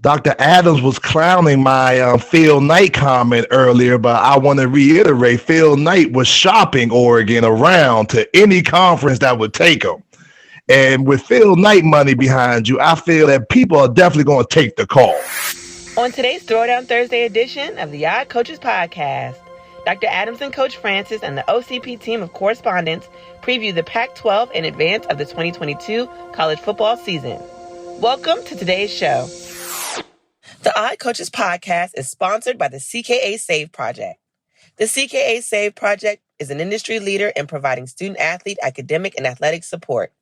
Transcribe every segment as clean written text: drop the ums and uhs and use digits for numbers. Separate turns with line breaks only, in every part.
Dr. Adams was clowning my Phil Knight comment earlier, but I want to reiterate Phil Knight was shopping Oregon around to any conference that would take him. And with Phil Knight money behind you, I feel that people are definitely going to take the call.
On today's Throwdown Thursday edition of the Odd Coaches Podcast, Dr. Adams and Coach Francis and the OCP team of correspondents preview the Pac-12 in advance of the 2022 college football season. Welcome to today's show. The Odd Coaches Podcast is sponsored by the CKA Save Project. The CKA Save Project is an industry leader in providing student-athlete academic and athletic support.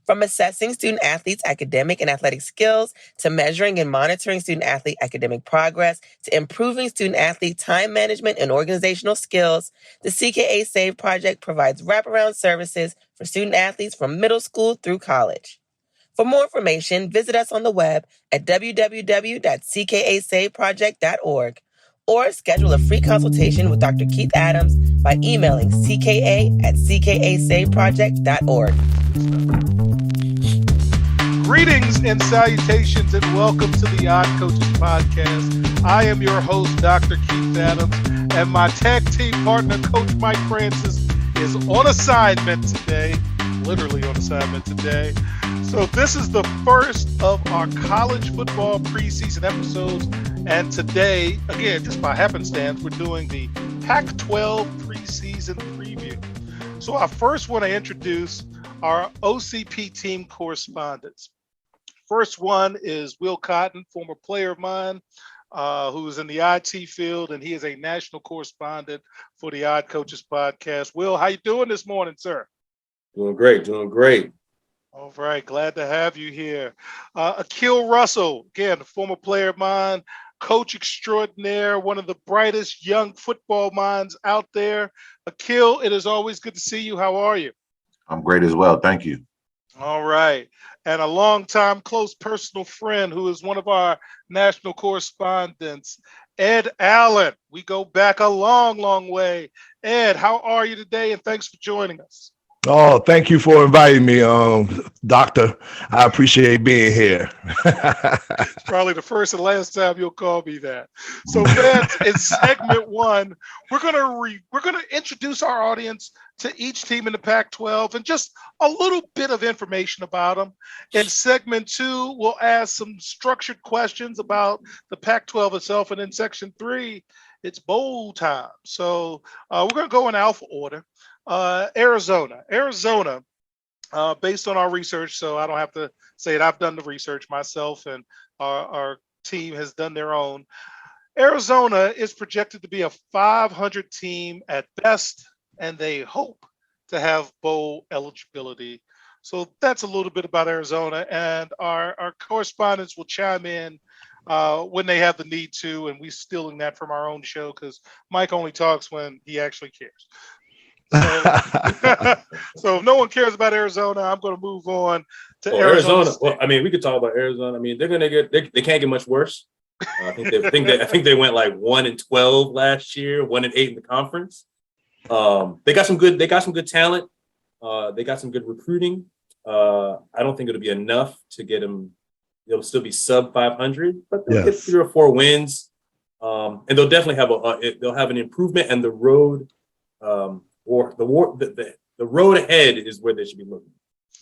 From assessing student-athletes' academic and athletic skills, to measuring and monitoring student-athlete academic progress, to improving student-athlete time management and organizational skills, the CKA Save Project provides wraparound services for student-athletes from middle school through college. For more information, visit us on the web at www.ckasaveproject.org or schedule a free consultation with Dr. Keith Adams by emailing cka@ckasaveproject.org.
Greetings and salutations and welcome to the Odd Coaches Podcast. I am your host, Dr. Keith Adams, and my tag team partner, Coach Mike Francis, is on assignment today, literally on assignment today. So this is the first of our college football preseason episodes, and today, again, just by happenstance, we're doing the Pac-12 preseason preview. So I first want to introduce our OCP team correspondents. First one is Will Cotton, former player of mine, who is in the IT field, and he is a national correspondent for the Odd Coaches Podcast. Will, how you doing this morning, sir?
Doing great.
All right, glad to have you here. Akil Russell, again, a former player of mine, coach extraordinaire, one of the brightest young football minds out there. Akil, it is always good to see you. How are you?
I'm great as well. Thank you.
All right. And a longtime close personal friend who is one of our national correspondents, Ed Allen. We go back a long, long way. Ed, how are you today? And thanks for joining us.
Oh, thank you for inviting me, Doctor. I appreciate being here.
Probably the first and last time you'll call me that. So, man, in segment one, we're gonna introduce our audience to each team in the Pac-12 and just a little bit of information about them. In segment two, we'll ask some structured questions about the Pac-12 itself, and in section three, it's bowl time. So we're gonna go in alpha order. Arizona, based on our research, so I don't have to say it. I've done the research myself, and our team has done their own. Arizona is projected to be a 500 team at best, and they hope to have bowl eligibility. So that's a little bit about Arizona, and our correspondents will chime in when they have the need to, and we're stealing that from our own show because Mike only talks when he actually cares. So, so if no one cares about Arizona, I'm going to move on to Arizona.
Well, I mean, we could talk about Arizona. I mean, they're going to they can't get much worse. I think they went like 1-12 last year, 1-8 in the conference. They got some good talent. They got some good recruiting. I don't think it'll be enough to get them. They'll still be sub 500, but they'll get 3 or 4 wins. And they'll definitely have an improvement, and the road. The road ahead is where they should be looking.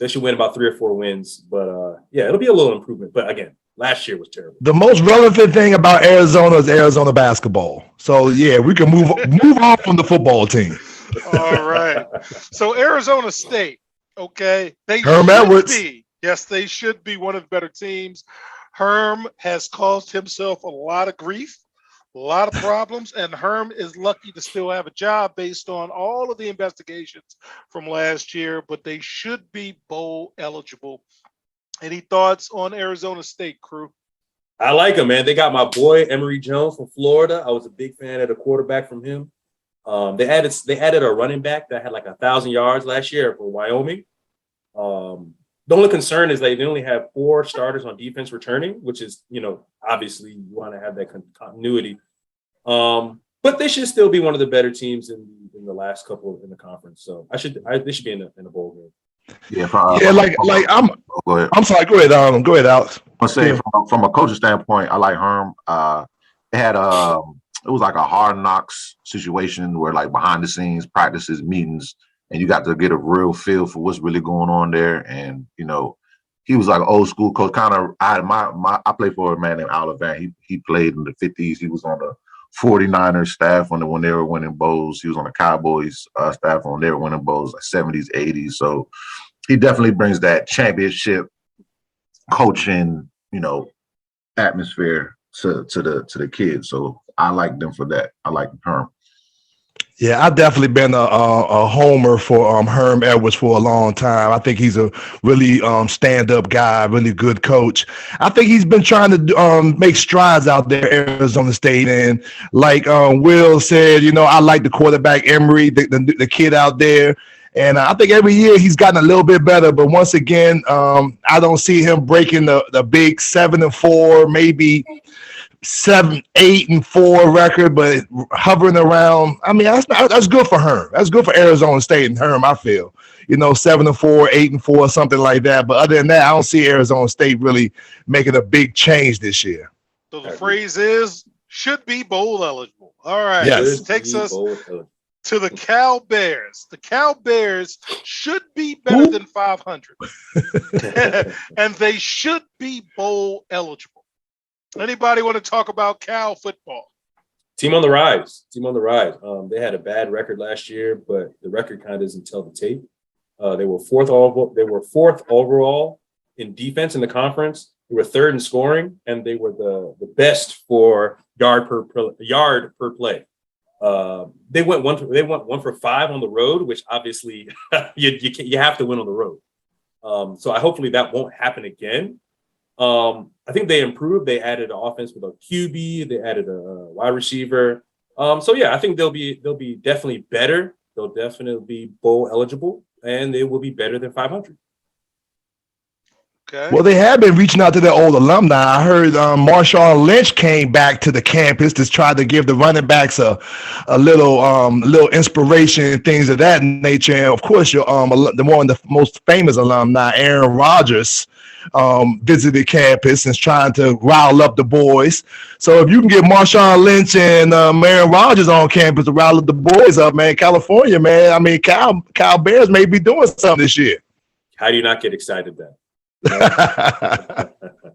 They should win about 3 or 4 wins, but it'll be a little improvement. But again, last year was terrible.
The most relevant thing about Arizona is Arizona basketball. So yeah, we can move on from the football team.
All right. So Arizona State, okay, they should be one of the better teams. Herm has caused himself a lot of grief. A lot of problems, and Herm is lucky to still have a job based on all of the investigations from last year, but they should be bowl eligible. Any thoughts on Arizona State, crew?
I like them, man. They got my boy Emory Jones from Florida. I was a big fan of the quarterback from him. They added a running back that had like 1,000 yards last year for Wyoming. The only concern is they only have 4 starters on defense returning, which is, obviously you want to have that continuity. But they should still be one of the better teams in the last couple in the conference. So they should be in a bowl game.
Yeah, go ahead.
I'm sorry. Go ahead, Alex.
I'll say from a coaching standpoint, I like Herm. It was like a hard knocks situation where like behind the scenes practices, meetings, and you got to get a real feel for what's really going on there. And he was like an old school coach. Kind of, I played for a man named Al Levant. He played in the 50s. He was on the 49ers staff when they were winning bowls. He was on the Cowboys staff when they were winning bowls, like 70s, 80s. So he definitely brings that championship coaching, atmosphere to the kids. So I like them for that. I like Herm.
Yeah, I've definitely been a homer for Herm Edwards for a long time. I think he's a really stand-up guy, really good coach. I think he's been trying to make strides out there at Arizona State. And like Will said, I like the quarterback Emory, the kid out there. And I think every year he's gotten a little bit better. But once again, I don't see him breaking the big 7-4, maybe 7-8-4 record, but hovering around. I mean, that's good for Herm. That's good for Arizona State and Herm, I feel. 7-4, 8-4, something like that. But other than that, I don't see Arizona State really making a big change this year.
So the phrase is should be bowl eligible. All right.
Yes.
This takes us to the Cal Bears. The Cal Bears should be better than 500. And they should be bowl eligible. Anybody want to talk about Cal football?
Team on the rise. They had a bad record last year, but the record kind of doesn't tell the tape. They were fourth overall in defense in the conference. They were third in scoring, and they were the best for yard per play. They went one for 5 on the road, which obviously you have to win on the road. So hopefully that won't happen again. I think they improved. They added an offense with a QB. They added a wide receiver. So yeah, I think they'll be definitely better. They'll definitely be bowl eligible, and they will be better than 500.
Okay.
Well, they have been reaching out to their old alumni. I heard Marshawn Lynch came back to the campus to try to give the running backs a little inspiration and things of that nature. And of course, one of the most famous alumni, Aaron Rodgers, visited campus and is trying to rile up the boys. So if you can get Marshawn Lynch and Aaron Rodgers on campus to rile up the boys up, man, California, man. I mean, Cal Bears may be doing something this year.
How do you not get excited then?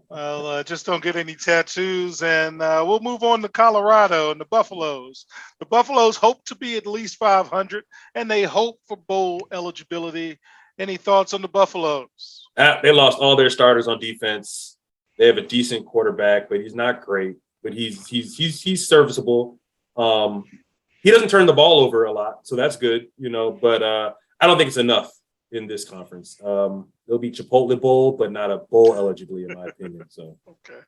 Well, just don't get any tattoos, and we'll move on to Colorado and the Buffaloes. The Buffaloes hope to be at least 500, and they hope for bowl eligibility. Any thoughts on the Buffaloes?
They lost all their starters on defense. They have a decent quarterback, but he's not great. But he's serviceable. He doesn't turn the ball over a lot, so that's good, But I don't think it's enough in this conference. They'll be Chipotle Bowl, but not a bowl eligibly, in my opinion. So
okay.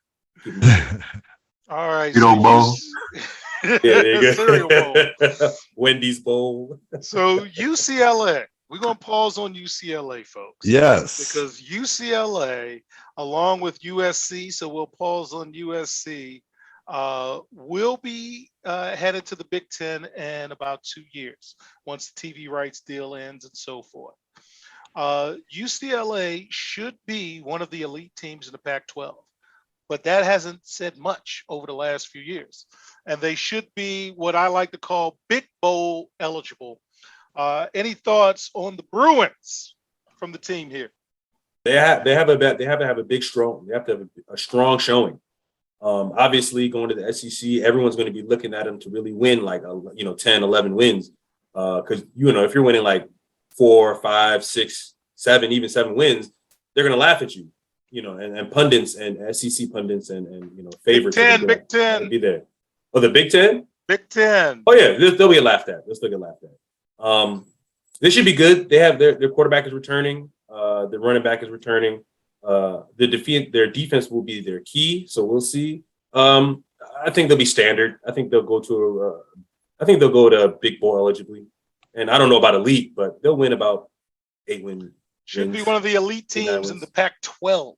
All right.
Bowl.
Yeah, there you
Cereal Bowl.
Wendy's Bowl.
So UCLA. We're going to pause on UCLA, folks.
Yes.
Because UCLA, along with USC, so we'll pause on USC, will be headed to the Big Ten in about 2 years, once the TV rights deal ends and so forth. UCLA should be one of the elite teams in the Pac-12, but that hasn't said much over the last few years. And they should be what I like to call Big Bowl eligible. Any thoughts on the Bruins from the team here?
They have to have a strong showing. Obviously, going to the SEC, everyone's going to be looking at them to really win 10, 11 wins. Because if you're winning like 4, 5, 6, 7, even 7 wins, they're going to laugh at you. And pundits and SEC pundits and favorites.
Big Ten
be there. Oh, the Big Ten.
Big Ten.
Oh yeah, they'll get laughed at. They'll still get laughed at. They should be good. They have their quarterback is returning. The running back is returning. Their defense will be their key. So we'll see. I think they'll be standard. I think they'll go to Big Bowl eligibly. And I don't know about elite, but they'll win about 8 wins.
Should be one of the elite teams in the Pac-12.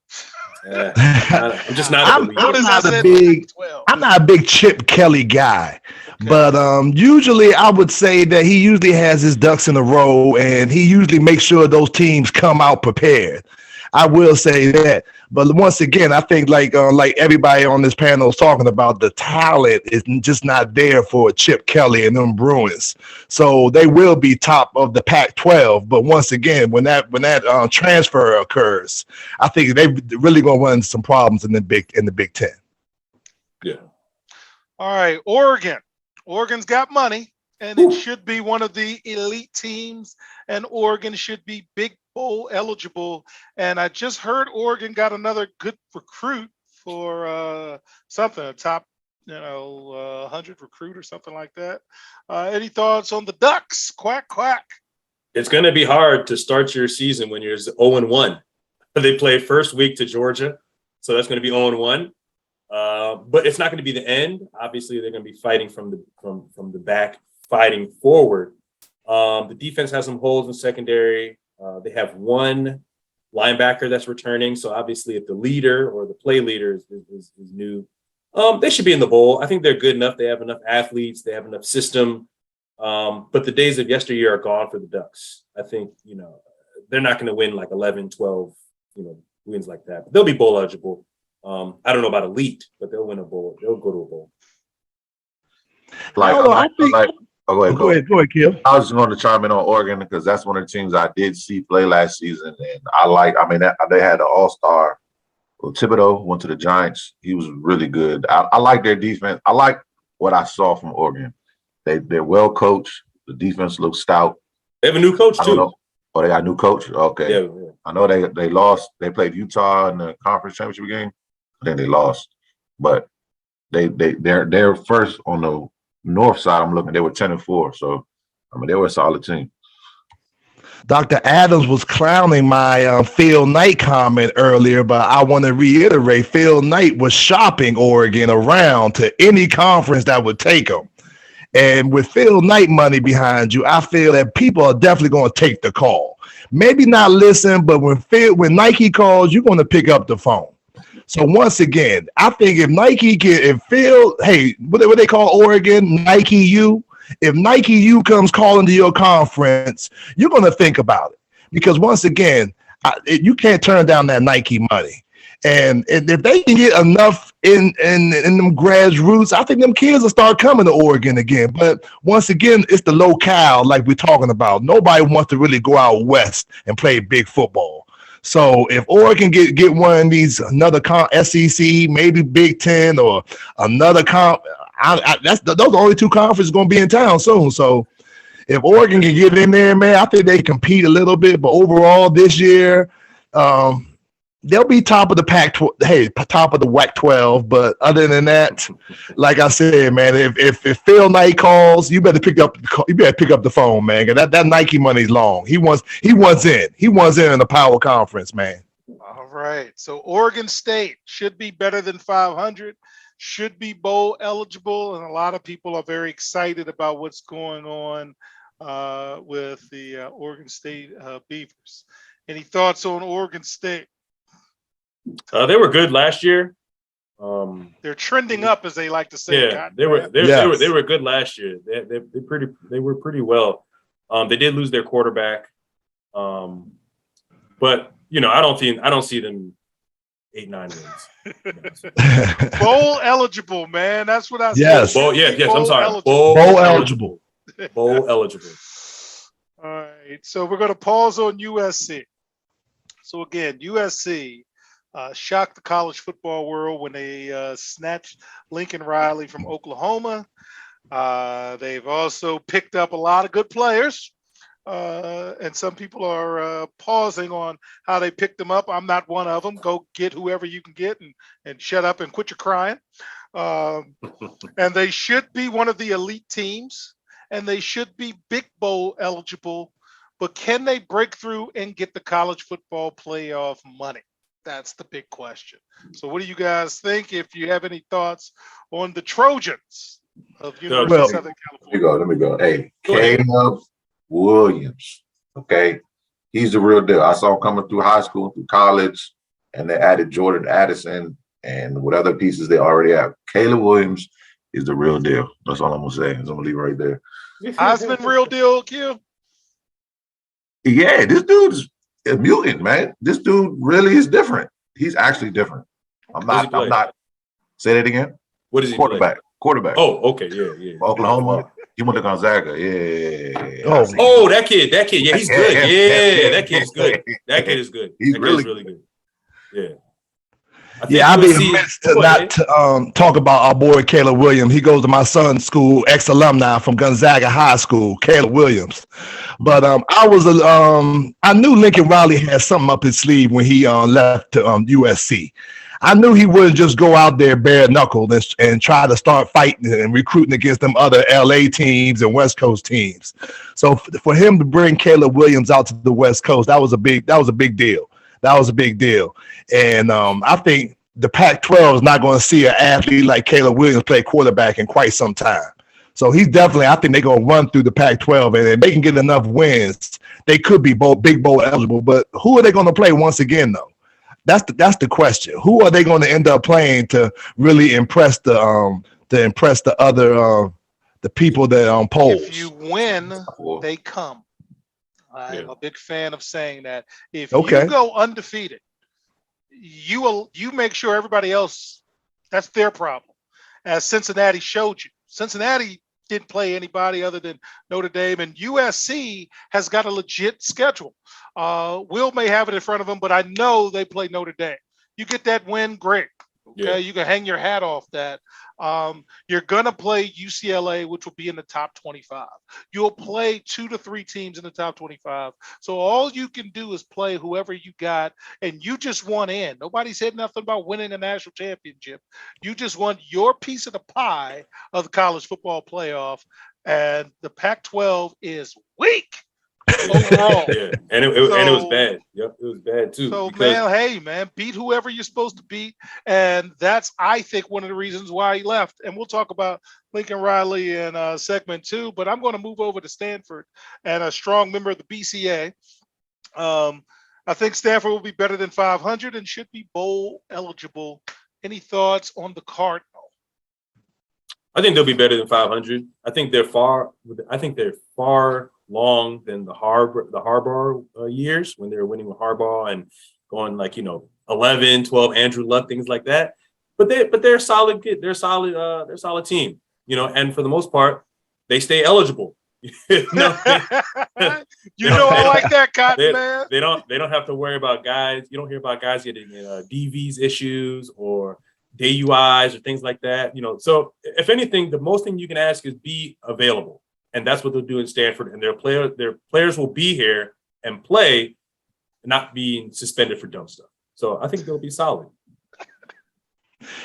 I'm just not.
I'm not a big Chip Kelly guy, But usually I would say that he usually has his ducks in a row and he usually makes sure those teams come out prepared. I will say that. But once again, I think like everybody on this panel is talking about, the talent is just not there for Chip Kelly and them Bruins. So they will be top of the Pac-12. But once again, when that transfer occurs, I think they really gonna run some problems in the Big Ten.
Yeah.
All right, Oregon. Oregon's got money, and it should be one of the elite teams, and Oregon should be Big Bowl eligible. And I just heard Oregon got another good recruit for something, a top 100 recruit or something like that. Any thoughts on the Ducks? Quack, quack.
It's going to be hard to start your season when you're 0-1. They play first week to Georgia, so that's going to be 0-1. But it's not going to be the end. Obviously, they're going to be fighting from the back, fighting forward. The defense has some holes in secondary. They have one linebacker that's returning. So obviously, if the leader or the play leader is new, they should be in the bowl. I think they're good enough. They have enough athletes. They have enough system. But the days of yesteryear are gone for the Ducks. I think, they're not going to win like 11, 12, wins like that. But they'll be bowl eligible. I don't know about elite, but they'll win a bowl. They'll go to a bowl.
Go ahead,
Kim.
I was just going to chime in on Oregon because that's one of the teams I did see play last season, and they had an all-star. Well, Thibodeau went to the Giants. He was really good. I like their defense. I like what I saw from Oregon. They're well coached. The defense looks stout.
They have a new coach too.
Oh, they got a new coach. Okay.
Yeah.
I know they lost. They played Utah in the conference championship game. Then they lost, but they're first on the north side. I'm looking. They were 10-4, so they were a solid team.
Dr. Adams was clowning my Phil Knight comment earlier, but I want to reiterate, Phil Knight was shopping Oregon around to any conference that would take him. And with Phil Knight money behind you, I feel that people are definitely going to take the call. Maybe not listen, but when Nike calls, you're going to pick up the phone. So once again, I think if Phil, what they call Oregon, Nike U, if Nike U comes calling to your conference, you're going to think about it. Because once again, you can't turn down that Nike money. And if they can get enough in them grassroots, I think them kids will start coming to Oregon again. But once again, it's the locale like we're talking about. Nobody wants to really go out west and play big football. So if Oregon get one of these, another SEC, maybe Big Ten or another those are the only two conferences going to be in town soon. So if Oregon can get in there, man, I think they compete a little bit. But overall this year, they'll be top of the Pac-12, top of the WAC-12. But other than that, like I said, man, if Phil Knight calls, you better pick up the phone, man. Cause that Nike money's long. He wants in the power conference, man.
All right. So Oregon State should be better than 500, should be bowl eligible, and a lot of people are very excited about what's going on with the Oregon State Beavers. Any thoughts on Oregon State?
They were good last year.
They're trending up, as they like to say.
Yeah, they were good last year. They were pretty well. They did lose their quarterback, but I don't see them 8-9 wins.
Bowl eligible, man. That's what I said.
Yes.
I'm sorry.
Eligible. Bowl eligible.
Bowl eligible.
All right. So we're going to pause on USC. So again, USC shocked the college football world when they snatched Lincoln Riley from Oklahoma. They've also picked up a lot of good players. And some people are pausing on how they picked them up. I'm not one of them. Go get whoever you can get and shut up and quit your crying. And they should be one of the elite teams, and they should be Big Bowl eligible. But can they break through and get the college football playoff money? That's the big question. So what do you guys think? If you have any thoughts on the Trojans of University of Southern California.
Let me go. Hey, Caleb Williams. Okay. He's the real deal. I saw him coming through high school, through college, and they added Jordan Addison and what other pieces they already have. Caleb Williams is the real deal. That's all I'm gonna say. I'm gonna leave it right there.
Heisman real deal, Q.
Yeah, this dude's a mutant, man. This dude really is different. He's actually different. I'm not. Say that again.
What is he
Quarterback.
play?
Quarterback.
Oh, okay, yeah.
Oklahoma. He went to Gonzaga. Yeah.
That kid. Yeah, he's good. Yeah, that kid's good. That kid is good.
He's really
good. Yeah.
I'd be remiss to not talk about our boy Caleb Williams. He goes to my son's school, ex-alumni from Gonzaga High School, Caleb Williams. But I knew Lincoln Riley had something up his sleeve when he left to USC. I knew he wouldn't just go out there bare knuckled and try to start fighting and recruiting against them other LA teams and West Coast teams. So for him to bring Caleb Williams out to the West Coast, that was a big deal. That was a big deal. And I think the Pac-12 is not going to see an athlete like Caleb Williams play quarterback in quite some time. So he's definitely, I think they're going to run through the Pac-12, and if they can get enough wins, they could be big bowl eligible. But who are they going to play once again, though? That's the question. Who are they going to end up playing to really impress the other the people that polls?
If you win, they come. I'm a big fan of saying that. If you go undefeated, you make sure everybody else, that's their problem. As Cincinnati showed you. Cincinnati didn't play anybody other than Notre Dame, and USC has got a legit schedule. Will may have it in front of them, but I know they play Notre Dame. You get that win, great. Okay, you can hang your hat off that. You're going to play UCLA, which will be in the top 25. You'll play 2 to 3 teams in the top 25. So all you can do is play whoever you got, and you just want in. Nobody said nothing about winning a national championship. You just want your piece of the pie of the college football playoff, and the Pac-12 is weak. Overall.
And it was bad. Yep, it was bad too.
So man, beat whoever you're supposed to beat, and that's, I think, one of the reasons why he left. And we'll talk about Lincoln Riley in segment 2. But I'm going to move over to Stanford and a strong member of the BCA. I think Stanford will be better than 500 and should be bowl eligible. Any thoughts on the Cardinal?
I think they'll be better than 500. I think they're far long than the Harbaugh years when they were winning with Harbaugh and going 11, 12, Andrew Luck, things like that. But they're a solid kid. They're a solid team, and for the most part, they stay eligible. I
like that, Cotton, man.
They don't have to worry about guys. You don't hear about guys getting DVs issues or DUIs or things like that. So if anything, the most thing you can ask is be available. And that's what they'll do in Stanford. And their players will be here and play, not being suspended for dumb stuff. So I think they'll be solid.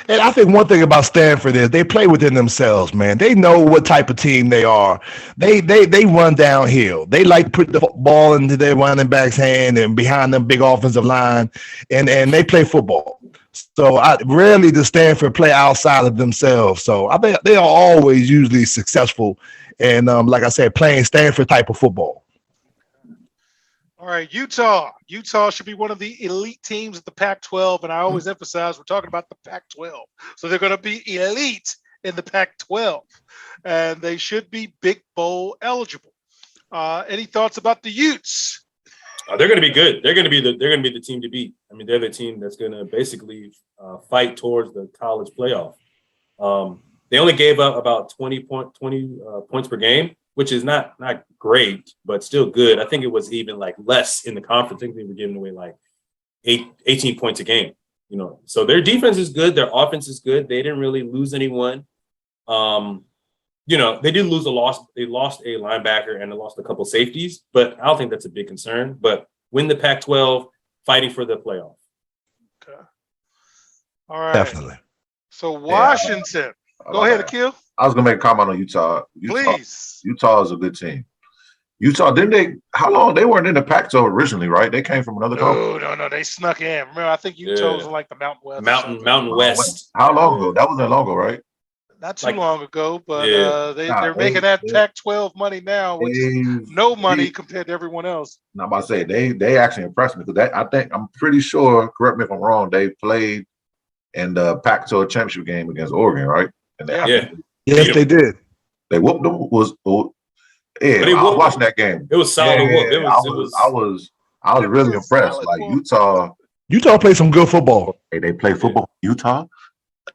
And I think one thing about Stanford is they play within themselves, man. They know what type of team they are. They run downhill. They like to put the ball into their running back's hand and behind them big offensive line, and they play football. So rarely does Stanford play outside of themselves. So I think they are always usually successful. And like I said, playing Stanford type of football.
All right, Utah. Utah should be one of the elite teams of the Pac-12, and I always emphasize we're talking about the Pac-12. So they're going to be elite in the Pac-12, and they should be Big Bowl eligible. Any thoughts about the Utes?
They're going to be good. They're going to be the team to beat. I mean, they're the team that's going to basically fight towards the college playoff. They only gave up about 20 points per game, which is not great, but still good. I think it was even less in the conference. I think they were giving away 18 points a game. So their defense is good. Their offense is good. They didn't really lose anyone. They did lose They lost a linebacker and they lost a couple safeties, but I don't think that's a big concern. But win the Pac-12, fighting for the playoff.
Okay. All right.
Definitely.
So Washington. Go ahead, Akil.
I was gonna make a comment on Utah.
Please.
Utah is a good team. Utah, didn't they? How long? They weren't in the Pac-12 originally, right? They came from another conference.
No. They snuck in. Remember, I think Utah was like the Mountain West.
Mountain West.
How long ago? That wasn't long ago, right?
Not too long ago, but they're making that Pac-12 money now, which is no money compared to everyone else.
I'm about to say they actually impressed me because I'm pretty sure. Correct me if I'm wrong. They played in the Pac-12 championship game against Oregon, right? And
Yes, they did.
They whooped them. Yeah,
But
I was watching that game.
It was solid whoop.
I was really impressed. Like
Utah played some good football.
Hey, they play football in Utah.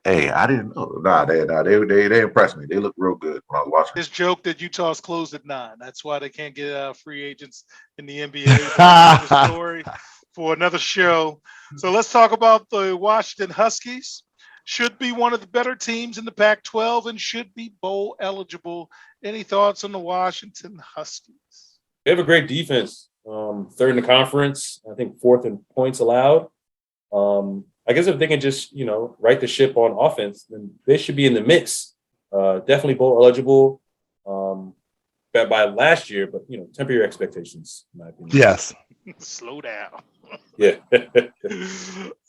Hey, I didn't know. They impressed me. They look real good when I was watching.
This joke that Utah's closed at 9. That's why they can't get free agents in the NBA. Story for another show. So let's talk about the Washington Huskies. Should be one of the better teams in the Pac-12 and should be bowl eligible. Any thoughts on the Washington Huskies?
They have a great defense. Third in the conference. I think fourth in points allowed. I guess if they can just, right the ship on offense, then they should be in the mix. Definitely bowl eligible by last year, but, temper your expectations, in my opinion.
Yes.
Slow down.
Yeah.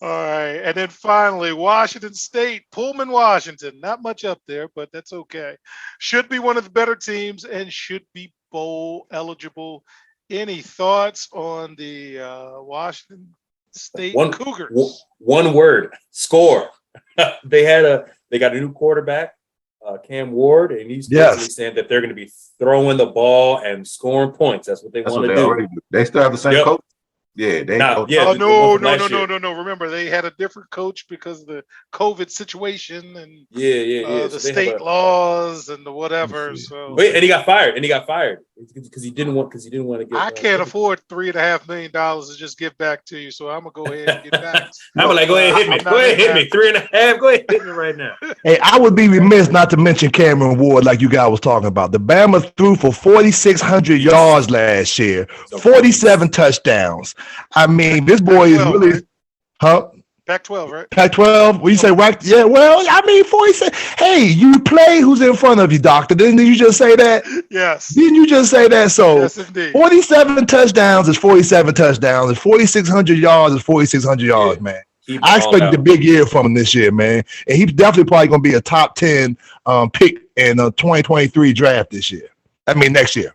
All right. And then finally, Washington State, Pullman, Washington. Not much up there, but that's okay. Should be one of the better teams and should be bowl eligible. Any thoughts on the Washington State Cougars?
One word: score. They got a new quarterback, Cam Ward, and he's basically saying that they're going to be throwing the ball and scoring points. That's what they want to do.
They still have the same coach. Yeah,
no. Remember, they had a different coach because of the COVID situation and the state laws and the whatever. So,
and he got fired. Because he didn't want to get.
I can't afford $3.5 million to just give back to you, so I'm gonna go ahead and get back.
I'm like, go ahead, hit me. Go ahead, hit me. 3.5. Go ahead, hit me right now.
Hey, I would be remiss not to mention Cameron Ward, like you guys was talking about. The Bama threw for 4,600 yards last year, 47 touchdowns. I mean, this boy is really,
right? Pac-12, right?
Pac-12. When you say whack, yeah. Well, I mean, 47. Hey, you play who's in front of you, doctor. Didn't you just say that?
Yes.
Didn't you just say that? So,
yes, indeed.
47 touchdowns is 47 touchdowns. 4,600 yards is 4,600 yards, man. I expect a big year from him this year, man. And he's definitely probably going to be a top 10 pick in the 2023 draft this year. Next year.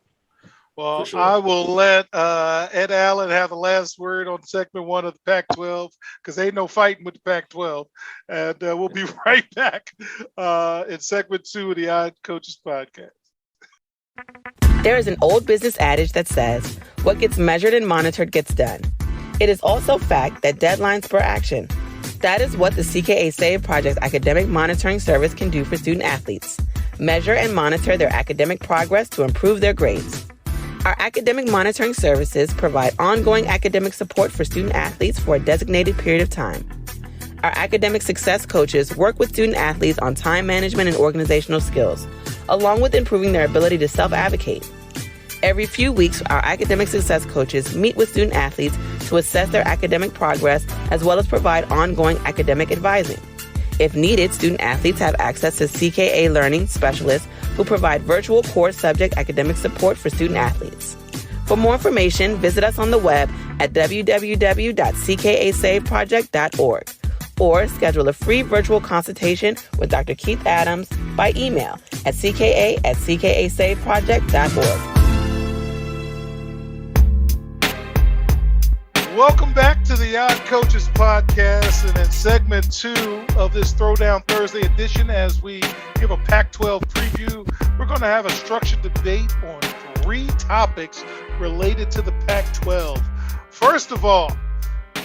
Well, sure. I will let Ed Allen have the last word on segment 1 of the Pac-12 because ain't no fighting with the Pac-12. And we'll be right back in segment 2 of the Odd Coaches Podcast.
There is an old business adage that says, what gets measured and monitored gets done. It is also fact that deadlines spur action. That is what the CKA SAVE Project academic monitoring service can do for student athletes. Measure and monitor their academic progress to improve their grades. Our academic monitoring services provide ongoing academic support for student athletes for a designated period of time. Our academic success coaches work with student athletes on time management and organizational skills, along with improving their ability to self-advocate. Every few weeks, our academic success coaches meet with student athletes to assess their academic progress, as well as provide ongoing academic advising. If needed, student athletes have access to CKA Learning Specialists who provide virtual core subject academic support for student athletes. For more information, visit us on the web at www.ckasaveproject.org or schedule a free virtual consultation with Dr. Keith Adams by email at cka@ckasaveproject.org.
Welcome back to the Odd Coaches Podcast, and in segment 2 of this Throwdown Thursday edition, as we give a Pac-12 preview, we're going to have a structured debate on 3 topics related to the Pac-12. First of all,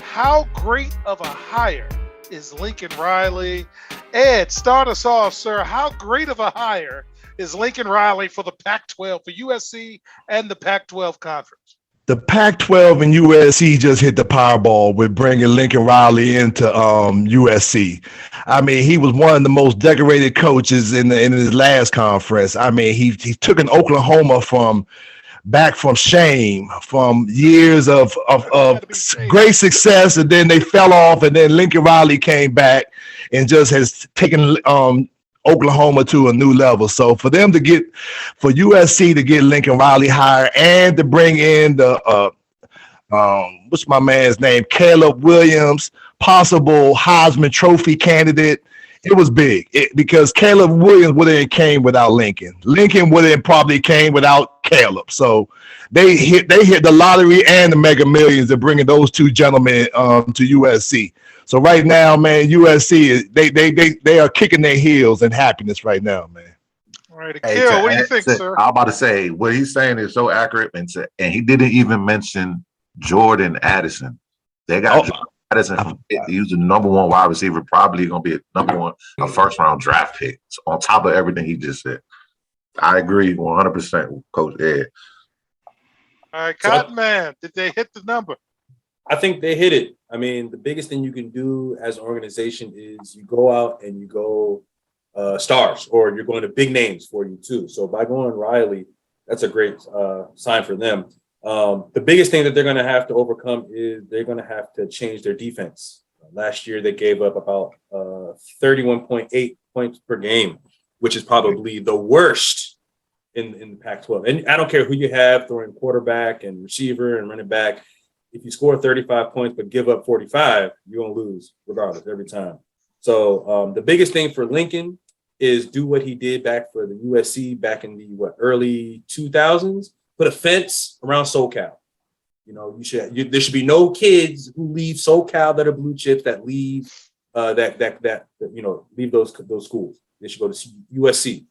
how great of a hire is Lincoln Riley? Ed, start us off, sir. How great of a hire is Lincoln Riley for the Pac-12, for USC and the Pac-12 conference?
The Pac-12 and USC just hit the Powerball with bringing Lincoln Riley into USC. I mean, he was one of the most decorated coaches in his last conference. I mean, he took an Oklahoma from shame, from years of great success, and then they fell off, and then Lincoln Riley came back and just has taken Oklahoma to a new level. So for USC to get Lincoln Riley hired and to bring in the what's my man's name, Caleb Williams, possible Heisman Trophy candidate, it was big because Caleb Williams would have came without Lincoln. Lincoln would have probably came without Caleb. So they hit the lottery and the Mega Millions of bringing those two gentlemen to USC. So right now, man, USC they are kicking their heels in happiness right now, man.
All right,
Hey,
Akil, what do you think, sir?
I'm about to say what he's saying is so accurate, and he didn't even mention Jordan Addison. They got Jordan Addison from Pitt. He was the number one wide receiver, probably going to be a first round draft pick. So on top of everything he just said, I agree 100% with Coach Ed.
All right, Cotton Man, did they hit the number?
I think they hit it. I mean, the biggest thing you can do as an organization is you go out and you go stars, or you're going to big names for you too. So by going Riley, that's a great sign for them. The biggest thing that they're going to have to overcome is they're going to have to change their defense. Last year, they gave up about 31.8 points per game, which is probably the worst in the Pac-12. And I don't care who you have throwing quarterback and receiver and running back. If you score 35 points but give up 45, you're going to lose regardless every time. So the biggest thing for Lincoln is do what he did back for the USC back in the early 2000s. Put a fence around SoCal. You know, there should be no kids who leave SoCal that are blue chips that leave leave those schools. They should go to USC.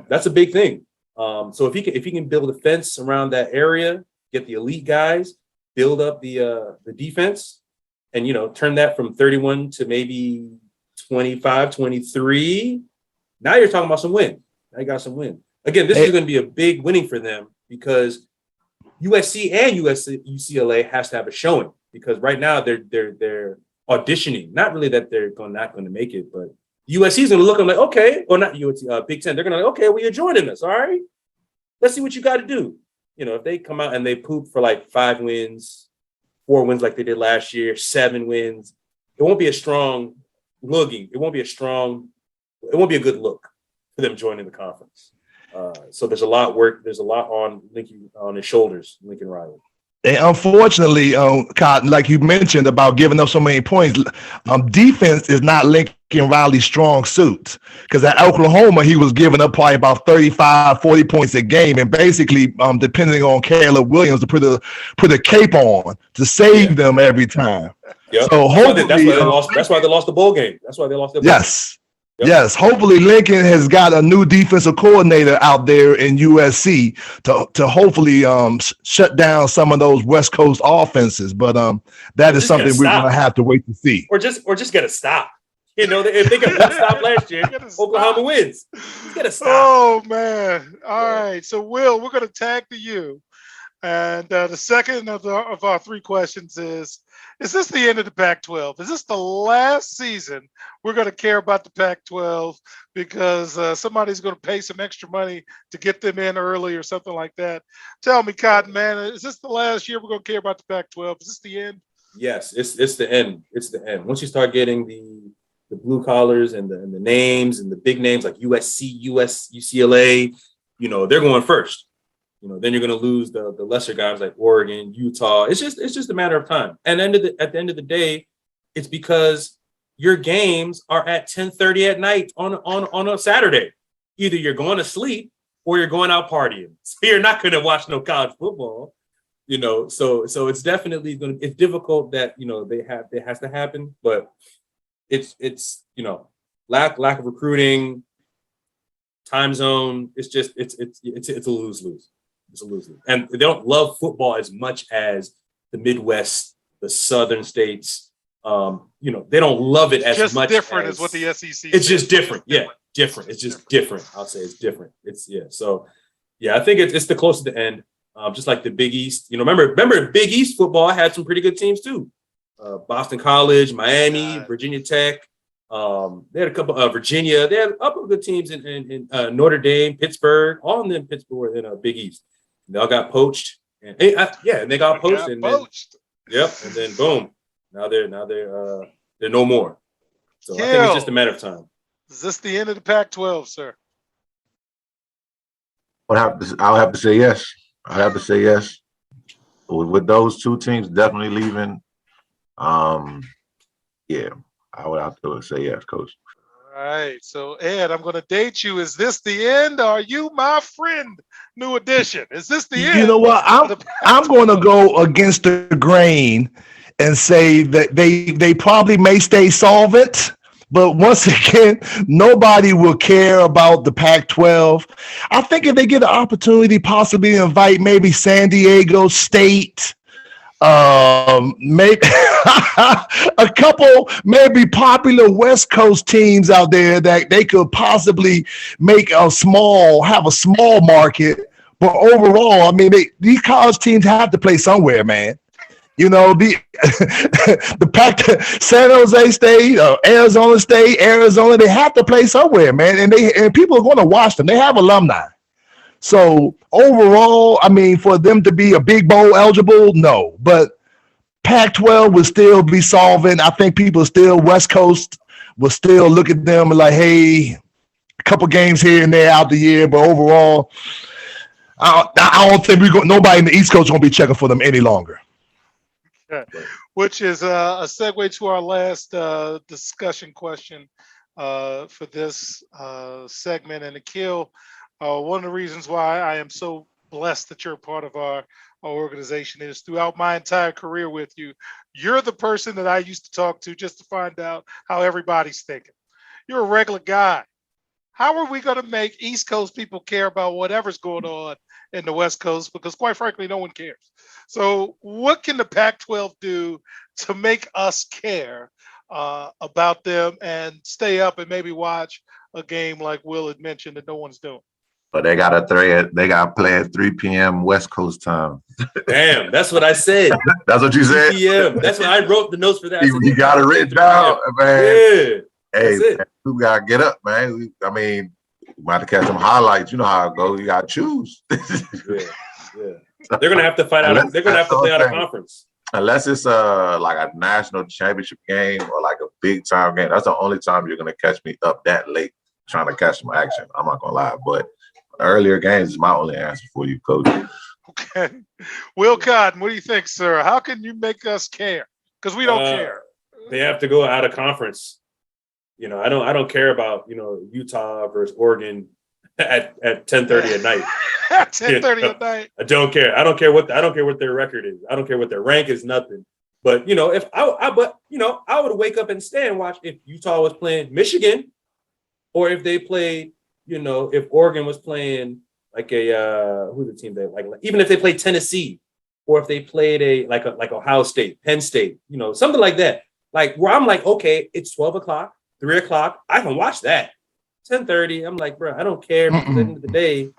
That's a big thing. So if he can build a fence around that area, get the elite guys, build up the defense, and turn that from 31 to maybe 25, 23. Now you're talking about some win. Now you got some win. Again, this is going to be a big winning for them because USC and UCLA has to have a showing, because right now they're auditioning. Not really that they're not going to make it, but USC is going to look at them like, okay, or not USC, Big Ten. They're going to like, okay, well, you're joining us, all right? Let's see what you got to do. If they come out and they poop for like 5 wins, 4 wins like they did last year, 7 wins, it won't be a strong looking. It won't be a good look for them joining the conference. So there's a lot of work. There's a lot on his shoulders, Lincoln Riley.
And unfortunately, Cotton, like you mentioned about giving up so many points, defense is not Lincoln Riley's strong suit. Because at Oklahoma, he was giving up probably about 35, 40 points a game, and basically depending on Caleb Williams to put a cape on to save them every time.
Yep.
So hopefully,
that's why they lost the bowl game. That's why they lost the bowl
yes.
game. Yep.
Yes, hopefully Lincoln has got a new defensive coordinator out there in USC to hopefully shut down some of those West Coast offenses. But that is something we're going to have to wait to see.
Or just get a stop. If they got a stop last year, Oklahoma wins. Just get a stop.
Oh man! All right, so Will, we're going to tag to you, and the second of our 3 questions is this the end of the Pac-12? Is this the last season we're going to care about the Pac-12 because somebody's going to pay some extra money to get them in early or something like that? Tell me, Cotton Man, is this the last year we're going to care about the Pac-12? Is this the end?
Yes, it's the end. It's the end. Once you start getting the blue collars and the names and the big names like USC, UCLA, they're going first. Then you're going to lose the lesser guys like Oregon, Utah. It's just a matter of time. And at the end of the day, it's because your games are at 10:30 at night on a Saturday. Either you're going to sleep or you're going out partying. So you're not going to watch no college football. So it's definitely it's difficult that it has to happen, but it's lack of recruiting, time zone. It's just it's a lose-lose. It's a lose-lose. And they don't love football as much as the Midwest, the Southern states. They don't love it as
just
much.
Different as what the SEC.
It's just different. Yeah, different. It's just different. I'll say it's different. So I think it's the close to the end. Just like the Big East. Remember Big East football had some pretty good teams too. Boston College, Miami, Virginia Tech. They had a couple of Virginia. They had a couple of good teams in Notre Dame, Pittsburgh. All of them in Pittsburgh were in Big East. They all got poached, and they got poached. Yep, and then boom, now they're no more. So I think it's just a matter of time.
Is this the end of the Pac-12, sir?
I'll have to say yes. I have to say yes. With those 2 teams definitely leaving, I would have to say yes, Coach.
All right. So, Ed, I'm going to date you. Is this the end? Are you my friend? New edition. Is this the end?
You know what? I'm going to go against the grain and say that they probably may stay solvent, But once again, nobody will care about the Pac-12. I think if they get an opportunity, possibly invite maybe San Diego State, maybe a couple maybe popular West Coast teams out there that they could possibly have a small market. But overall, I mean, these college teams have to play somewhere, man. You know, the Pac, San Jose State, Arizona State, Arizona, they have to play somewhere, man. And people are going to watch them. They have alumni. So overall, I mean, for them to be a big bowl eligible, no. But Pac-12 will still be solvent. I think people still, West Coast will still look at them and like, hey, a couple games here and there out the year. But overall, I don't think nobody in the East Coast is going to be checking for them any longer.
Which is a segue to our last discussion question for this segment. And Akil, one of the reasons why I am so blessed that you're a part of our organization is throughout my entire career with you, you're the person that I used to talk to just to find out how everybody's thinking. You're a regular guy. How are we going to make East Coast people care about whatever's going on in the West Coast? Because quite frankly, no one cares. So what can the Pac-12 do to make us care about them and stay up and maybe watch a game like Will had mentioned that no one's doing?
But they got to play at 3 p.m. West Coast time.
Damn, that's what I said.
That's what you said?
3 p.m. That's what I wrote the notes for that.
You got it written down, man.
Yeah.
Hey, man, we got to get up, man. We got to catch some highlights. You know how it goes. You got to choose.
Yeah. They're gonna have to fight out. They're gonna have to play out a conference.
Unless it's like a national championship game or like a big time game. That's the only time you're gonna catch me up that late trying to catch some action. I'm not gonna lie, but earlier games is my only answer for you, Coach.
Okay, Will Cotton, what do you think, sir? How can you make us care? Because we don't care.
They have to go out of conference. You know, I don't care about Utah versus Oregon at 10:30 at night.
10:30 at night.
I don't care. I don't care what their record is. I don't care what their rank is. Nothing. But if I would wake up and stay and watch if Utah was playing Michigan, or if they played, if Oregon was playing like who's the team they like even if they played Tennessee, or if they played like Ohio State, Penn State, something like that. Like where I'm like, okay, it's 12 o'clock, 3 o'clock. I can watch that. 10:30. I'm like, bro, I don't care. Because at the end of the day,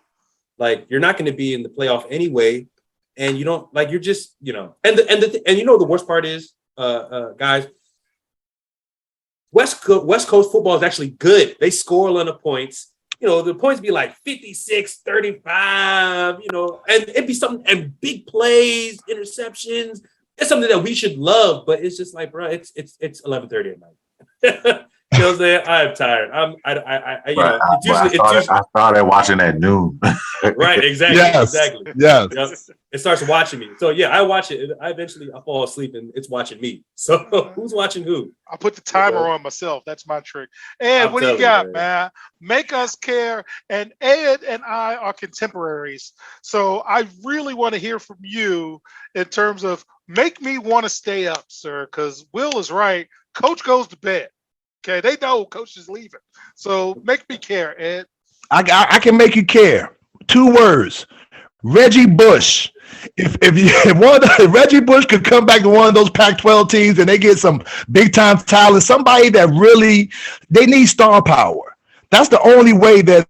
like you're not going to be in the playoff anyway, and you don't like you're just and the worst part is, guys, West Coast football is actually good. They score a lot of points. The points be like 56, 35. And it'd be something and big plays, interceptions. It's something that we should love, but it's just like, bro, it's 11:30 at night. You know what I'm saying? I'm tired.
I started watching at noon.
Right, exactly.
Yes.
Exactly.
Yes.
It starts watching me. So yeah, I watch it. I fall asleep and it's watching me. So who's watching who?
I put the timer on myself. That's my trick. And what do you got, man? Make us care. And Ed and I are contemporaries. So I really want to hear from you in terms of make me want to stay up, sir, because Will is right. Coach goes to bed. Okay, they know Coach is leaving. So make me care, Ed.
I can make you care. 2 words. Reggie Bush. If Reggie Bush could come back to one of those Pac-12 teams and they get some big time talent, somebody that really they need star power. That's the only way that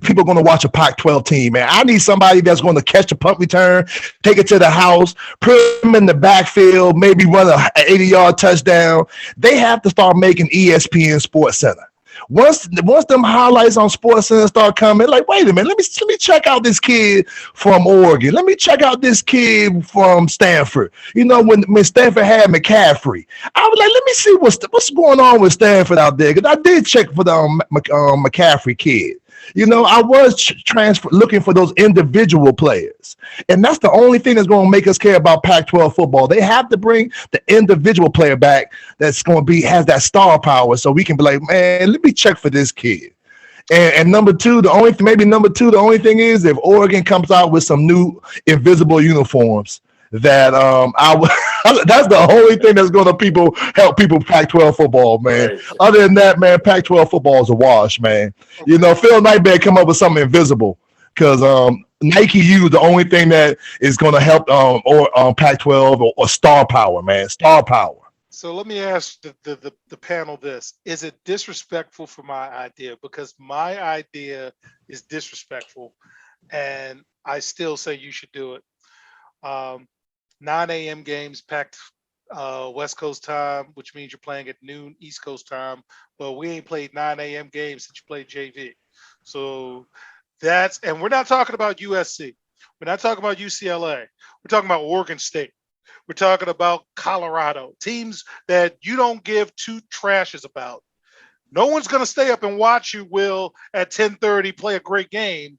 people are going to watch a Pac-12 team, man. I need somebody that's going to catch a punt return, take it to the house, put them in the backfield, maybe run an 80-yard touchdown. They have to start making ESPN Sports Center. Once them highlights on Sports Center start coming, like, wait a minute, let me check out this kid from Oregon. Let me check out this kid from Stanford. When Stanford had McCaffrey, I was like, let me see what's going on with Stanford out there, because I did check for the McCaffrey kid. I was looking for those individual players. And that's the only thing that's going to make us care about Pac-12 football. They have to bring the individual player back that's going to has that star power, so we can be like, man, let me check for this kid. And number two, the only thing is if Oregon comes out with some new invisible uniforms that That's the only thing that's going to help people Pac-12 football, man.
Right.
Other than that, man, Pac-12 football is a wash, man.
Okay.
You know, Phil Knight better come up with something invisible because Nike U the only thing that is going to help Pac-12 or star power, man, star power.
So let me ask the panel this. Is it disrespectful for my idea? Because my idea is disrespectful, and I still say you should do it. 9 a.m. games packed West Coast time, which means you're playing at noon East Coast time. Well, we ain't played 9 a.m. games since you played JV. So and we're not talking about USC. We're not talking about UCLA. We're talking about Oregon State. We're talking about Colorado, teams that you don't give two trashes about. No one's going to stay up and watch you, Will, at 10:30 play a great game.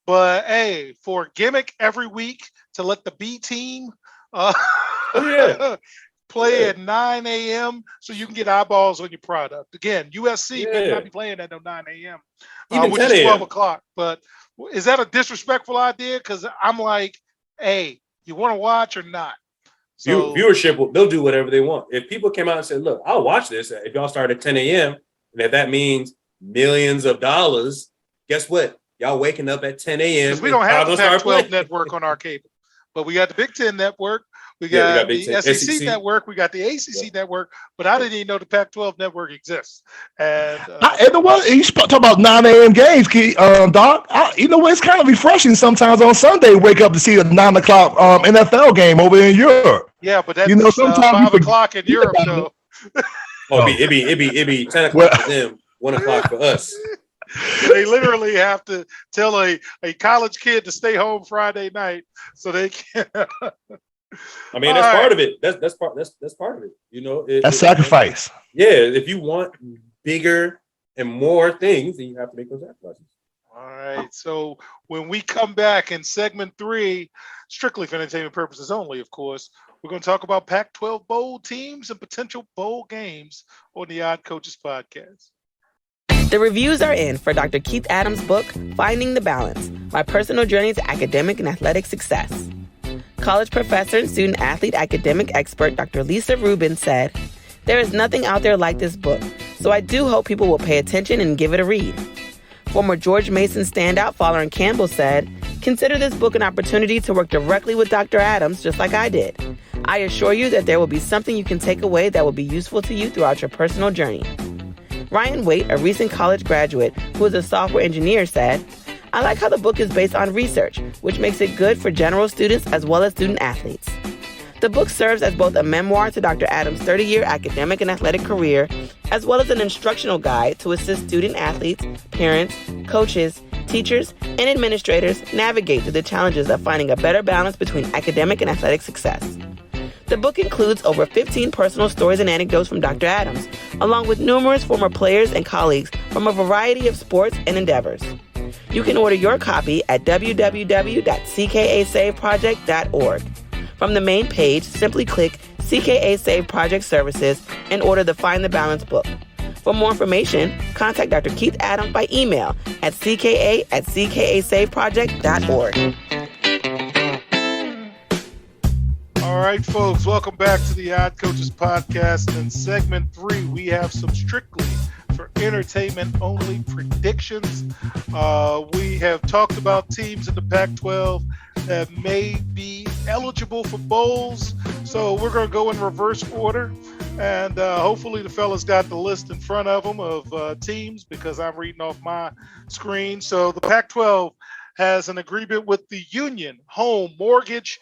But, hey, for a gimmick every week to let the B team play at 9 a.m. so you can get eyeballs on your product. Again, USC better not be playing at no 9 a.m., which is 12 o'clock. But is that a disrespectful idea? Because I'm like, hey, you want to watch or not?
So, viewership, they'll do whatever they want. If people came out and said, look, I'll watch this if y'all start at 10 a.m., and if that means millions of dollars, guess what? Y'all waking up at 10 a.m.
Because we don't have the Pac-12 network on our cable. But we got the Big Ten network. We got the SEC network. We got the ACC network. But I didn't even know the Pac-12 network exists. And
you talk about 9 a.m. games, Doc. You know what? It's kind of refreshing sometimes on Sunday. Wake up to see a 9 o'clock NFL game over in Europe.
Yeah, but that's sometimes 5 o'clock in Europe, though.
It'd be 10 o'clock for them, 1 o'clock for us.
They literally have to tell a college kid to stay home Friday night so they can.
I mean, that's part of it. That's part of it. You know,
that's sacrifice.
If you want bigger and more things, then you have to make those sacrifices.
All right. So when we come back in segment 3, strictly for entertainment purposes only, of course, we're going to talk about Pac-12 bowl teams and potential bowl games on the Odd Coaches podcast.
The reviews are in for Dr. Keith Adams' book, Finding the Balance, My Personal Journey to Academic and Athletic Success. College professor and student-athlete academic expert Dr. Lisa Rubin said, "There is nothing out there like this book, so I do hope people will pay attention and give it a read." Former George Mason standout Fowler Campbell said, "Consider this book an opportunity to work directly with Dr. Adams, just like I did. I assure you that there will be something you can take away that will be useful to you throughout your personal journey." Ryan Waite, a recent college graduate who is a software engineer, said, "I like how the book is based on research, which makes it good for general students as well as student athletes." The book serves as both a memoir to Dr. Adams' 30-year academic and athletic career, as well as an instructional guide to assist student athletes, parents, coaches, teachers, and administrators navigate through the challenges of finding a better balance between academic and athletic success. The book includes over 15 personal stories and anecdotes from Dr. Adams, along with numerous former players and colleagues from a variety of sports and endeavors. You can order your copy at www.ckasaveproject.org. From the main page, simply click CKA Save Project Services and order the Find the Balance book. For more information, contact Dr. Keith Adams by email at cka@ckasaveproject.org.
All right, folks, welcome back to the Odd Coaches podcast. In segment 3, we have some strictly for entertainment only predictions. We have talked about teams in the Pac-12 that may be eligible for bowls. So we're going to go in reverse order. And hopefully the fellas got the list in front of them of teams, because I'm reading off my screen. So the Pac-12 has an agreement with the Union Home Mortgage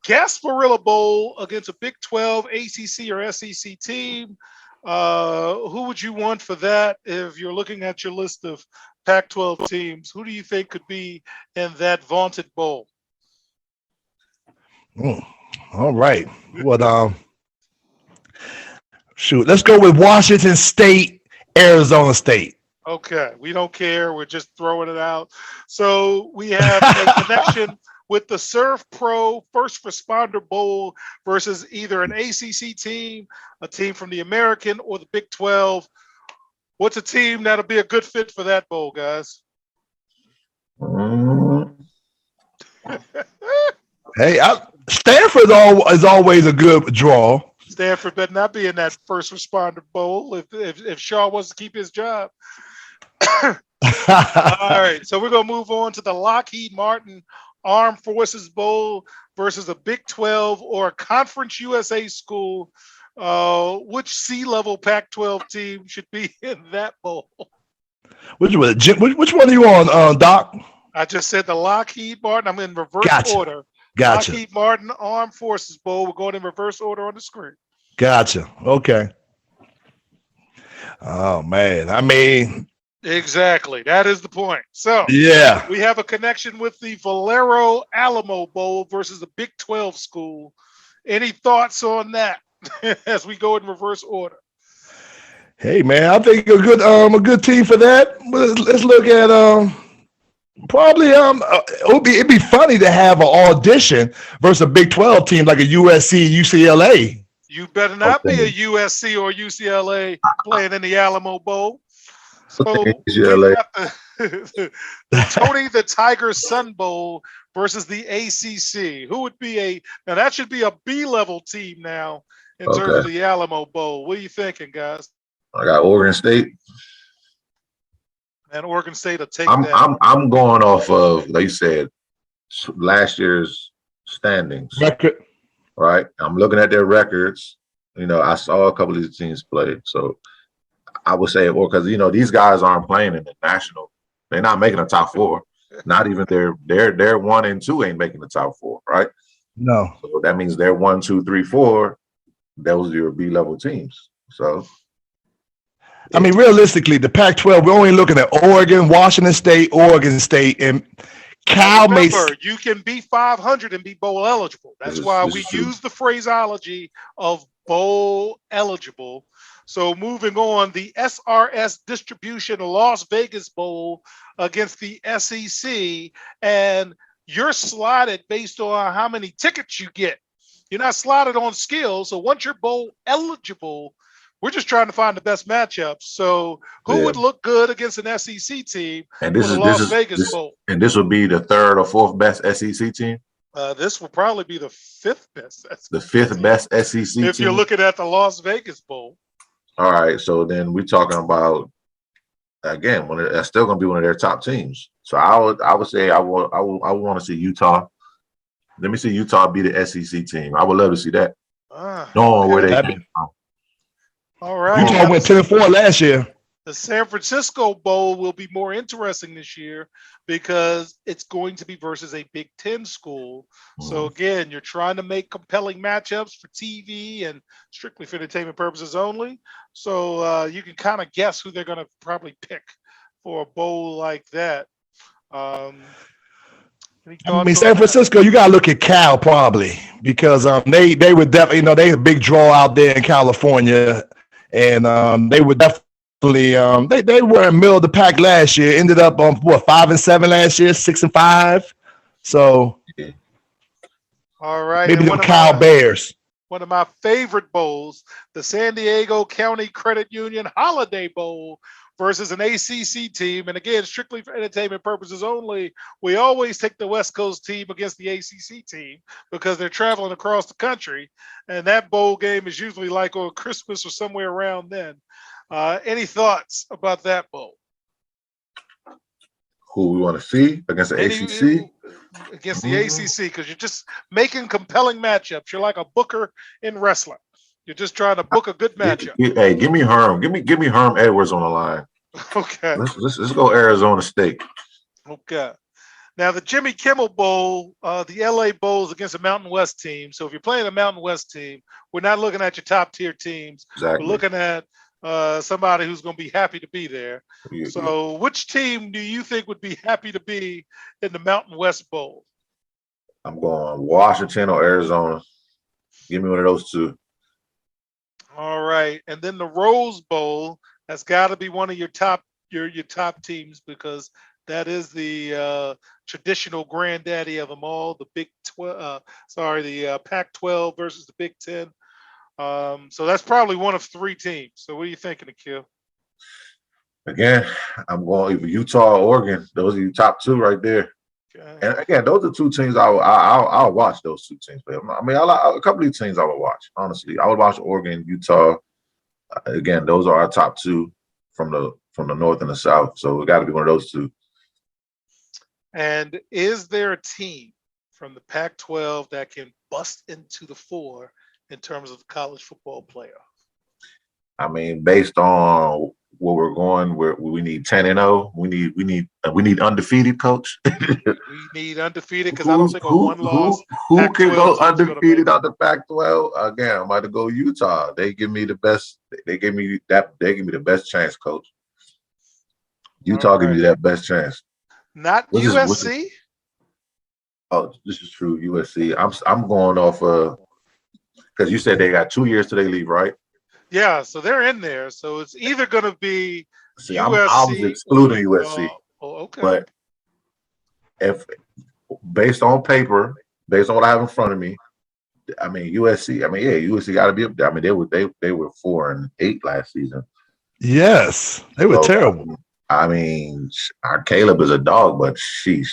Gasparilla Bowl against a Big 12, ACC, or SEC team. Who would you want for that if you're looking at your list of Pac-12 teams? Who do you think could be in that vaunted bowl?
All right. Well, let's go with Washington State, Arizona State.
Okay, we don't care. We're just throwing it out. So we have a connection with the Surf Pro First Responder Bowl versus either an ACC team, a team from the American, or the Big 12. What's a team that'll be a good fit for that bowl, guys?
Hey, Stanford is always a good draw.
Stanford better not be in that first responder bowl if Shaw wants to keep his job. All right, so we're gonna move on to the Lockheed Martin Armed Forces Bowl versus a Big 12 or a Conference USA school. Which C-level Pac-12 team should be in that bowl?
Which one are you on, Doc?
I just said the Lockheed Martin. I'm in reverse order.
Gotcha.
Lockheed Martin Armed Forces Bowl. We're going in reverse order on the screen.
Gotcha. Okay. Oh man, I mean,
exactly. That is the point. So
yeah,
we have a connection with the Valero Alamo Bowl versus the Big 12 school. Any thoughts on that as we go in reverse order?
Hey man, I think a good team for that. Let's look at probably it'd be funny to have an audition versus a Big 12 team like a USC, UCLA.
You better not be a USC or UCLA playing in the Alamo Bowl. So we got the Tony the Tiger Sun Bowl versus the ACC. Who would be now that should be a B-level team now in terms of the Alamo Bowl. What are you thinking, guys?
I got Oregon State.
And Oregon State will take that.
I'm going off of, like you said, last year's standings.
Record.
Right. I'm looking at their records. You know, I saw a couple of these teams play. So I would say, because these guys aren't playing in the national. They're not making the top four. Not even their 1 and 2 ain't making the top four, right?
No.
So that means they're 1, 2, 3, 4. Those are your B-level teams. So
I mean, realistically, the Pac-12, we're only looking at Oregon, Washington State, and Cal.
Remember, you can be 500 and be bowl eligible. That's why we use the phraseology of bowl eligible. So moving on, the SRS Distribution Las Vegas Bowl against the SEC, and you're slotted based on how many tickets you get. You're not slotted on skill. So once you're bowl eligible, we're just trying to find the best matchups. So who would look good against an SEC team
and this
for the Las Vegas Bowl? And
this would be the 3rd or 4th best SEC team?
This will probably be the 5th best.
The 5th best SEC team?
If you're looking at the Las Vegas Bowl.
All right, so then we're talking about, again, that's still going to be one of their top teams. So I would say I want to see Utah. Let me see Utah be the SEC team. I would love to see that. Knowing where they came from.
All right.
Utah went 10-4 last year.
The San Francisco Bowl will be more interesting this year because it's going to be versus a Big Ten school. So again, you're trying to make compelling matchups for TV and strictly for entertainment purposes only. So you can kind of guess who they're going to probably pick for a bowl like that.
I mean, San Francisco, you got to look at Cal probably because they would definitely, they a big draw out there in California, and they would definitely they were in the middle of the pack last year. Ended up on 5-7 last year, 6-5. So,
all right,
maybe the Cal Bears.
One of my favorite bowls, the San Diego County Credit Union Holiday Bowl versus an ACC team. And again, strictly for entertainment purposes only, we always take the West Coast team against the ACC team because they're traveling across the country. And that bowl game is usually like on Christmas or somewhere around then. Any thoughts about that bowl?
Who we want to see against the ACC?
Against the ACC, because you're just making compelling matchups. You're like a booker in wrestling. You're just trying to book a good matchup.
Hey, give me Herm. Give me Herm Edwards on the line.
Okay.
Let's go Arizona State.
Okay. Now the Jimmy Kimmel Bowl, the LA Bowl is against a Mountain West team. So if you're playing a Mountain West team, we're not looking at your top tier teams.
Exactly.
We're looking at somebody who's going to be happy to be there. So which team do you think would be happy to be in the Mountain West Bowl?
I'm going Washington or Arizona. Give me one of those two.
All right. And then the Rose Bowl, that's got to be one of your top teams because that is the traditional granddaddy of them all, the the Pac-12 versus the Big Ten. So that's probably one of 3 teams. So what are you thinking, Akil?
Again, I'm going either Utah or Oregon. Those are your top 2 right there.
Okay.
And again, those are two teams I'll watch. Those two teams play. I mean, a couple of teams I would watch. Honestly, I would watch Oregon, Utah. Again, those are our top two from the north and the south. So it got to be one of those two.
And is there a team from the Pac-12 that can bust into the four in terms of the college football playoff?
I mean, based on where we're going, we need 10-0. We need undefeated, coach.
We need undefeated because I don't think a one-loss.
Who can go undefeated out the Pac-12? Again, I'm about to go Utah. They give me the best. They give me the best chance, coach. Utah give me that best chance.
Not USC.
Oh, this is true. USC. I'm going off because you said they got 2 years till they leave, right?
Yeah, so they're in there. So it's either going to be USC.
I was excluding USC.
Okay.
But if based on paper, based on what I have in front of me, I mean USC. I mean, yeah, USC got to be up there. I mean, they were 4-8 last season.
Yes, they were terrible.
I mean, our Caleb is a dog, but sheesh.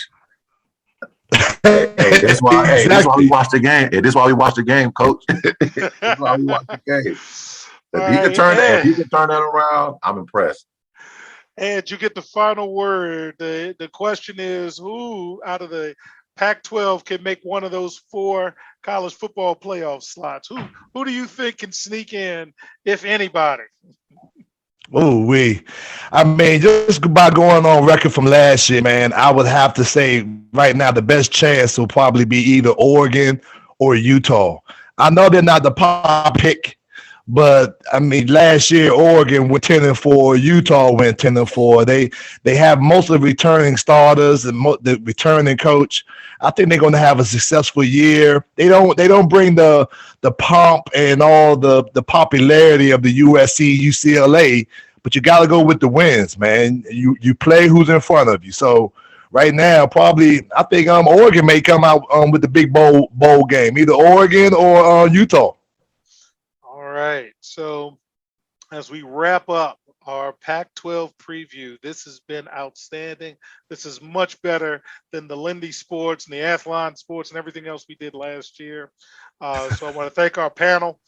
That's why we watch the game. This is why we watch the game, coach. That's why we watch the game. If he can turn that around, I'm impressed.
And you get the final word. The question is, who out of the Pac-12 can make one of those 4 college football playoff slots? Who do you think can sneak in, if anybody?
I mean, just by going on record from last year, man, I would have to say right now the best chance will probably be either Oregon or Utah. I know they're not the pop pick, but I mean, last year Oregon went 10-4, Utah went 10-4. They have most of the returning starters and the returning coach. I think they're going to have a successful year. They don't bring the pomp and all the popularity of the USC, UCLA, but you got to go with the wins, man. You play who's in front of you. So right now, probably I think Oregon may come out with the big bowl game, either Oregon or Utah.
All right. So as we wrap up our Pac-12 preview, this has been outstanding. This is much better than the Lindy Sports and the Athlon Sports and everything else we did last year. So I want to thank our panel.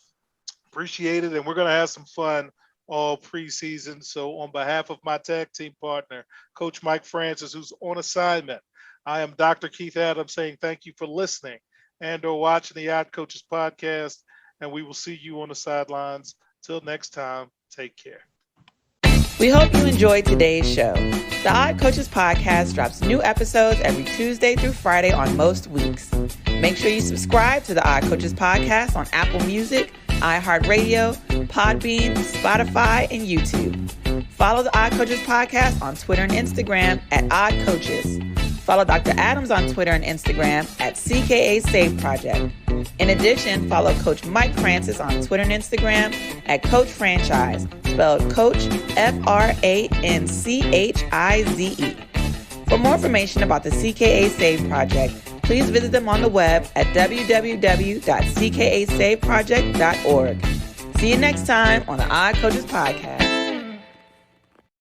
Appreciate it. And we're going to have some fun all preseason. So on behalf of my tag team partner, Coach Mike Francis, who's on assignment, I am Dr. Keith Adams saying thank you for listening and or watching the Odd Coaches podcast. And we will see you on the sidelines. Till next time, take care.
We hope you enjoyed today's show. The Odd Coaches podcast drops new episodes every Tuesday through Friday on most weeks. Make sure you subscribe to the Odd Coaches podcast on Apple Music, iHeartRadio, Podbean, Spotify, and YouTube. Follow the Odd Coaches podcast on Twitter and Instagram at Odd Coaches. Follow Dr. Adams on Twitter and Instagram at CKA Save Project. In addition, follow Coach Mike Francis on Twitter and Instagram at Coach Franchise, spelled Coach FRANCHIZE. For more information about the CKA Save Project, please visit them on the web at www.ckasaveproject.org. See you next time on the Odd Coaches Podcast.